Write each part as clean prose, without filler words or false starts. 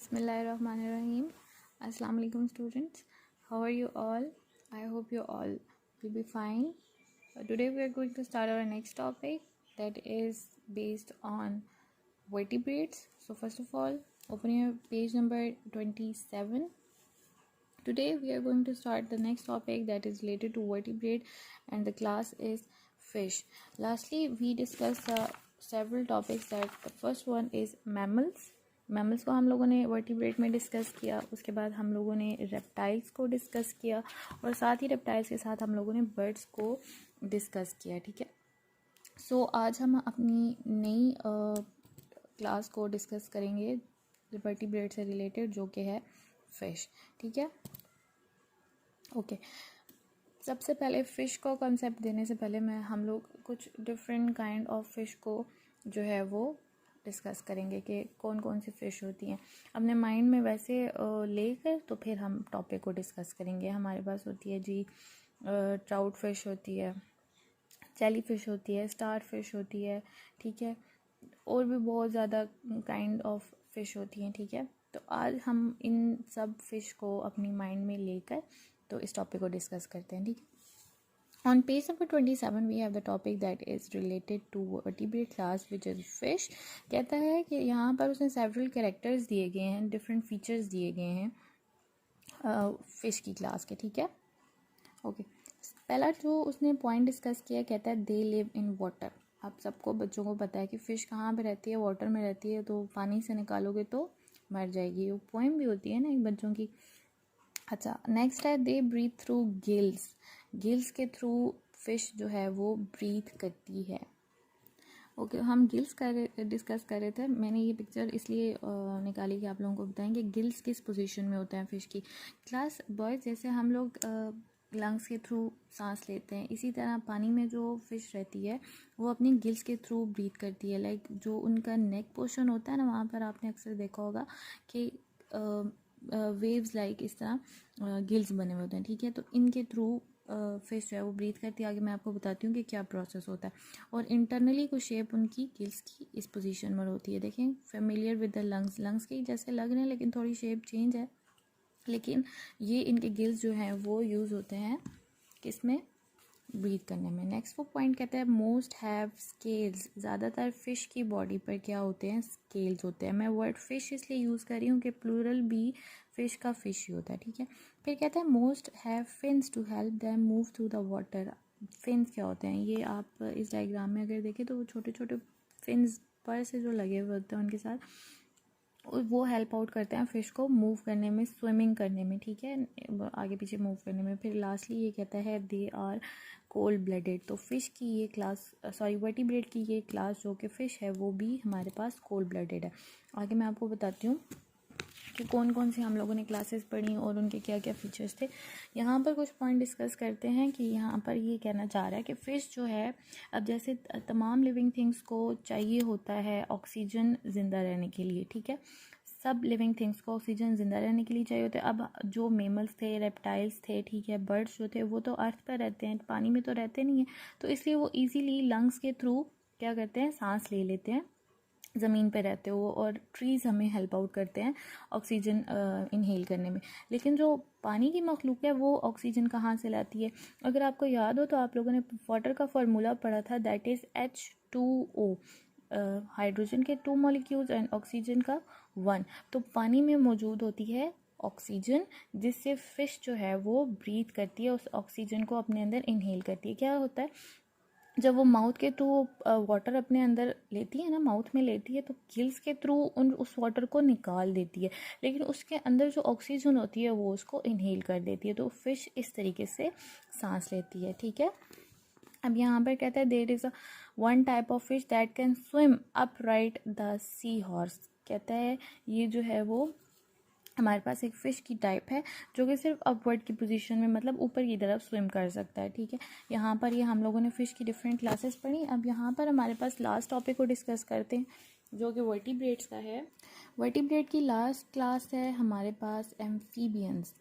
Bismillahirrahmanirrahim. Assalamu alaikum students. How are you all? I hope you all will be fine. Today we are going to start our next topic that is based on vertebrates. So first of all, open your page number 27. Today we are going to start the next topic that is related to vertebrate and the class is fish. Lastly, we discussed several topics. That the first one is mammals. Mammals को हम लोगों ने vertebrate में discuss किया, उसके बाद हम लोगों ने रेप्टाइल्स को डिस्कस किया और साथ ही रेप्टाइल्स के साथ हम लोगों ने बर्ड्स को डिस्कस किया. ठीक है, सो आज हम अपनी नई क्लास को डिस्कस करेंगे वर्टिब्रेट से रिलेटेड, जो कि है फिश. ठीक है, ओके. सबसे पहले फ़िश को कॉन्सेप्ट देने से पहले हम लोग कुछ डिफरेंट काइंड ऑफ फ़िश को जो है वो डिस्कस करेंगे कि कौन कौन सी फ़िश होती हैं. अपने माइंड में वैसे लेकर तो फिर हम टॉपिक को डिस्कस करेंगे. हमारे पास होती है जी ट्राउट फ़िश होती है, जेली फ़िश होती है, स्टार फ़िश होती है. ठीक है, और भी बहुत ज़्यादा काइंड ऑफ फ़िश होती हैं. ठीक है, तो आज हम इन सब फ़िश को अपनी माइंड में लेकर तो इस टॉपिक को डिस्कस करते हैं. ठीक है, on page number 27 we have the topic that is related to vertebrate class which is fish. कहता है कि यहाँ पर उसने several characters दिए गए हैं, different features दिए गए हैं fish की क्लास के. ठीक है, ओके. पहला जो उसने पॉइंट डिस्कस किया, कहता है दे लिव इन वाटर. आप सबको बच्चों को पता है कि फ़िश कहाँ पे रहती है, वाटर में रहती है. तो पानी से निकालोगे तो मर जाएगी. वो पोएम भी होती है ना एक बच्चों की. अच्छा, नेक्स्ट है they breathe through gills. Gills के थ्रू फिश जो है वो ब्रीथ करती है. ओके, हम गिल्स डिस्कस कर रहे थे. मैंने ये पिक्चर इसलिए निकाली कि आप लोगों को बताएं कि गिल्स किस पोजीशन में होता है फ़िश की. क्लास बॉयज़, जैसे हम लोग लंग्स के थ्रू सांस लेते हैं, इसी तरह पानी में जो फ़िश रहती है वो अपनी गिल्स के थ्रू ब्रीथ करती है. लाइक जो उनका नेक पोर्शन होता है ना, वहाँ पर आपने अक्सर देखा होगा कि वेव्स लाइक इस तरह गिल्स बने हुए होते हैं. ठीक है, तो इनके थ्रू फिश जो है वो ब्रीथ करती है. आगे मैं आपको बताती हूँ कि क्या प्रोसेस होता है. और इंटरनली कुछ शेप उनकी गिल्स की इस पोजीशन में होती है. देखें, familiar with the lungs. Lungs के जैसे लग रहे हैं लेकिन थोड़ी शेप चेंज है. लेकिन ये इनके गिल्स जो हैं वो यूज़ होते हैं किस में, ब्रीथ करने में. नेक्स्ट वो पॉइंट कहता है मोस्ट हैव स्केल्स. ज़्यादातर फ़िश की बॉडी पर क्या होते हैं, स्केल्स होते हैं. मैं वर्ड फ़िश इसलिए यूज़ कर रही हूँ कि प्लूरल भी फ़िश का फ़िश ही होता है. ठीक है, फिर कहता है most have fins to help them move through the water. Fins क्या होते हैं, ये आप इस डायग्राम में अगर देखें तो वो छोटे छोटे फिन्स पर से जो लगे हुए होते हैं उनके साथ वो हेल्प आउट करते हैं फ़िश को मूव करने में, स्विमिंग करने में. ठीक है, आगे पीछे मूव करने में. फिर लास्टली ये कहता है दे आर कोल्ड ब्लडेड. तो फ़िश की ये क्लास, वर्टिब्रेट की ये क्लास जो कि फ़िश है वो भी हमारे पास कोल्ड ब्लडेड है. आगे मैं आपको बताती हूँ कि कौन कौन सी हम लोगों ने क्लासेस पढ़ी और उनके क्या क्या फ़ीचर्स थे. यहाँ पर कुछ पॉइंट डिस्कस करते हैं कि यहाँ पर ये कहना चाह रहा है कि फ़िश जो है, अब जैसे तमाम लिविंग थिंग्स को चाहिए होता है ऑक्सीजन ज़िंदा रहने के लिए. ठीक है, सब लिविंग थिंग्स को ऑक्सीजन ज़िंदा रहने के लिए चाहिए होता है. अब जो मेमल्स थे, रेप्टाइल्स थे, ठीक है, बर्ड्स जो थे वो तो अर्थ पर रहते हैं, पानी में तो रहते नहीं हैं. तो इसलिए वो ईजीली लंग्स के थ्रू क्या करते हैं, सांस ले लेते हैं ज़मीन पे रहते हो. और ट्रीज़ हमें हेल्प आउट करते हैं ऑक्सीजन इनहेल करने में. लेकिन जो पानी की मखलूक है वो ऑक्सीजन कहाँ से लाती है. अगर आपको याद हो तो आप लोगों ने वाटर का फार्मूला पढ़ा था, दैट इज़ H2O. हाइड्रोजन के 2 मॉलिक्यूल्स एंड ऑक्सीजन का 1. तो पानी में मौजूद होती है ऑक्सीजन, जिससे फ़िश जो है वो ब्रीथ करती है, उस ऑक्सीजन को अपने अंदर इनहेल करती है. क्या होता है, जब वो माउथ के थ्रू वाटर अपने अंदर लेती है ना, माउथ में लेती है, तो गिल्स के थ्रू उस वाटर को निकाल देती है. लेकिन उसके अंदर जो ऑक्सीजन होती है वो उसको इनहेल कर देती है. तो फिश इस तरीके से सांस लेती है. ठीक है, अब यहाँ पर कहता है there is a one type of fish that can swim upright the sea horse. कहता है ये जो है वो हमारे पास एक फ़िश की टाइप है जो कि सिर्फ अपवर्ड की पोजीशन में, मतलब ऊपर की तरफ स्विम कर सकता है. ठीक है, यहाँ पर ये हम लोगों ने फ़िश की डिफरेंट क्लासेस पढ़ी. अब यहाँ पर हमारे पास लास्ट टॉपिक को डिस्कस करते हैं जो कि वर्टिब्रेट्स का है. वर्टिब्रेट की लास्ट क्लास है हमारे पास एम्फीबियंस.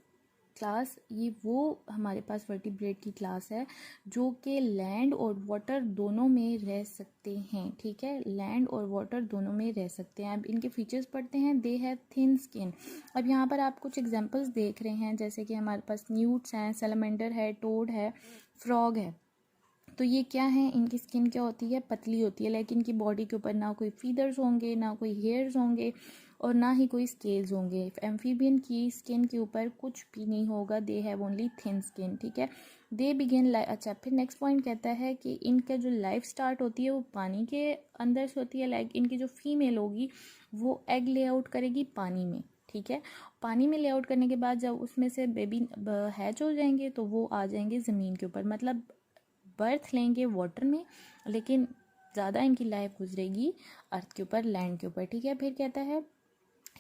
क्लास, ये वो हमारे पास वर्टिब्रेट की क्लास है जो कि लैंड और वाटर दोनों में रह सकते हैं, ठीक है, लैंड और वाटर दोनों में रह सकते हैं। अब इनके फीचर्स पढ़ते हैं। They have thin skin. अब यहाँ पर आप कुछ एग्जांपल्स देख रहे हैं, जैसे कि हमारे पास न्यूट्स हैं, सैलमेंडर है, टोड है, फ्रॉग है। तो ये क्या है, इनकी स्किन क्या होती है, पतली होती है, लेकिन इनकी बॉडी के ऊपर ना कोई फीदर्स होंगे, ना कोई हेयर्स होंगे और ना ही कोई स्केल्स होंगे। एम्फीबियन की स्किन के ऊपर कुछ भी नहीं होगा। They have only thin skin, ठीक है। They begin life. अच्छा, फिर नेक्स्ट पॉइंट कहता है कि इनका जो लाइफ स्टार्ट होती है वो पानी के अंदर से होती है। लाइक इनकी जो फीमेल होगी वो एग ले आउट करेगी पानी में, ठीक है। पानी में ले आउट करने के बाद जब उसमें से बेबी हैच हो जाएंगे तो वो आ जाएंगे ज़मीन के ऊपर, मतलब बर्थ लेंगे वाटर में, लेकिन ज़्यादा इनकी लाइफ गुजरेगी अर्थ के ऊपर, लैंड के ऊपर, ठीक है। फिर कहता है,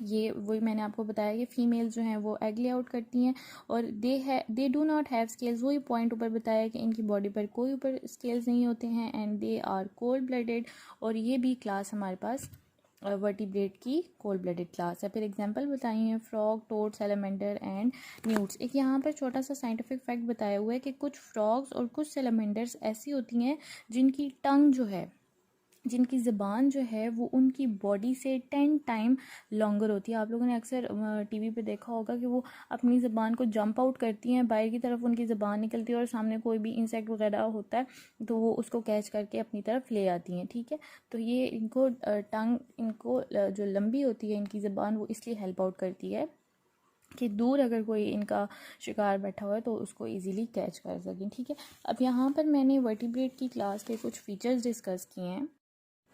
ये वही मैंने आपको बताया कि फीमेल जो हैं वो एग ले आउट करती हैं और they do not have scales. वही पॉइंट ऊपर बताया कि इनकी बॉडी पर कोई ऊपर स्केल्स नहीं होते हैं। And they are cold blooded, और ये भी क्लास हमारे पास वर्टिब्रेट की कोल्ड ब्लडेड क्लास है। फिर एग्जांपल बताई हैं, frog, toad, salamander and newts. एक यहाँ पर छोटा सा साइंटिफिक फैक्ट बताया हुआ है कि कुछ फ्रॉग्स और कुछ सैलमेंडर्स ऐसी होती हैं जिनकी टंग जो है, जिनकी ज़बान जो है वो उनकी बॉडी से 10 टाइम लॉन्गर होती है। आप लोगों ने अक्सर टीवी पे देखा होगा कि वो अपनी ज़बान को जंप आउट करती हैं, बाहर की तरफ उनकी ज़बान निकलती है और सामने कोई भी इंसेक्ट वगैरह होता है तो वो उसको कैच करके अपनी तरफ ले आती हैं, ठीक है। तो ये इनको टंग, इनको जो लंबी होती है इनकी ज़बान, वो इसलिए हेल्प आउट करती है कि दूर अगर कोई इनका शिकार बैठा हुआ है तो उसको इजीली कैच कर सकें, ठीक है। अब यहाँ पर मैंने वर्टिब्रेट की क्लास के कुछ फीचर्स डिस्कस किए हैं।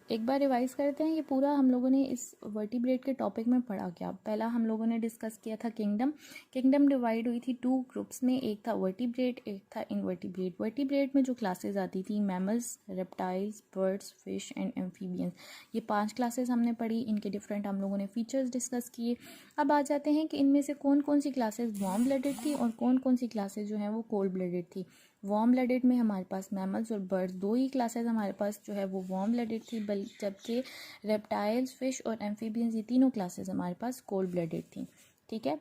एक बार रिवाइज करते हैं, ये पूरा हम लोगों ने इस वर्टिब्रेट के टॉपिक में पढ़ा क्या। पहला हम लोगों ने डिस्कस किया था किंगडम। किंगडम डिवाइड हुई थी 2 ग्रुप्स में, एक था वर्टिब्रेट, एक था इनवर्टिब्रेट। वर्टिब्रेट में जो क्लासेस आती थी, mammals, reptiles, birds, fish and amphibians, ये 5 क्लासेस हमने पढ़ी। इनके डिफरेंट हम लोगों ने फीचर्स डिस्कस किए। अब आ जाते हैं कि इनमें से कौन कौन सी क्लासेस वार्म ब्लडेड थी और कौन कौन सी क्लासेस जो हैं वो कोल्ड ब्लडेड थी। वार्म ब्लडेड में हमारे पास मैमल्स और बर्ड्स, 2 ही क्लासेस हमारे पास जो है वो वार्म ब्लडेड थी, जबकि रेप्टाइल्स, फिश और एम्फीबियंस, ये तीनों क्लासेस हमारे पास कोल्ड ब्लडेड थी, ठीक है।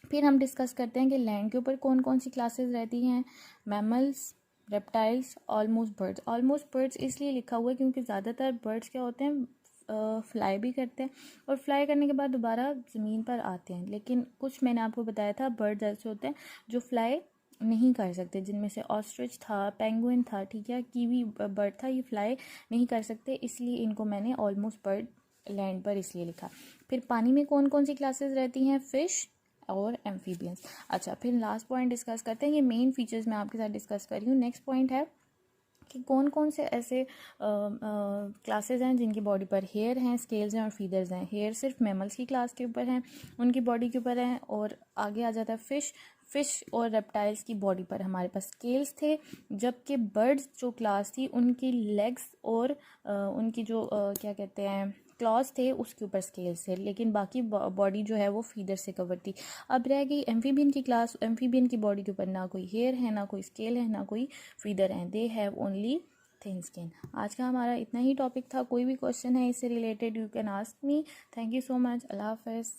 फिर हम डिस्कस करते हैं कि लैंड के ऊपर कौन कौन सी क्लासेस रहती हैं। Mammals, reptiles, almost birds. Almost birds इसलिए लिखा हुआ है क्योंकि ज़्यादातर बर्ड्स क्या होते हैं, फ्लाई भी करते हैं और फ्लाई करने के बाद दोबारा ज़मीन पर आते हैं, लेकिन कुछ मैंने आपको बताया था बर्ड्स ऐसे होते हैं जो फ्लाई नहीं कर सकते, जिनमें से ऑस्ट्रिच था, पेंगुइन था, ठीक है, कीवी बर्ड था, ये फ्लाई नहीं कर सकते, इसलिए इनको मैंने ऑलमोस्ट बर्ड लैंड पर इसलिए लिखा। फिर पानी में कौन कौन सी क्लासेस रहती हैं, फिश और एम्फीबियंस। अच्छा, फिर लास्ट पॉइंट डिस्कस करते हैं, ये मेन फीचर्स मैं आपके साथ डिस्कस कर रही हूँ। नेक्स्ट पॉइंट है कि कौन कौन से ऐसे क्लासेस हैं जिनकी बॉडी पर हेयर हैं, स्केल्स हैं और फीदर्स हैं। हेयर सिर्फ मैमल्स की क्लास के ऊपर हैं, उनकी बॉडी के ऊपर हैं। और आगे आ जाता है फिश और रेप्टाइल्स की बॉडी पर हमारे पास स्केल्स थे, जबकि बर्ड्स जो क्लास थी उनकी लेग्स और उनकी जो क्या कहते हैं क्लॉज थे उसके ऊपर स्केल्स थे, लेकिन बाकी बॉडी जो है वो फीदर से कवर थी। अब रह गई एम्फीबियन की क्लास। एम्फीबियन की बॉडी के ऊपर ना कोई हेयर है, ना कोई स्केल है, ना कोई फीदर है। They have only thin skin. आज का हमारा इतना ही टॉपिक था। कोई भी क्वेश्चन है इससे related, you can ask me. Thank you so much. अल्लाह हाफ़िज़।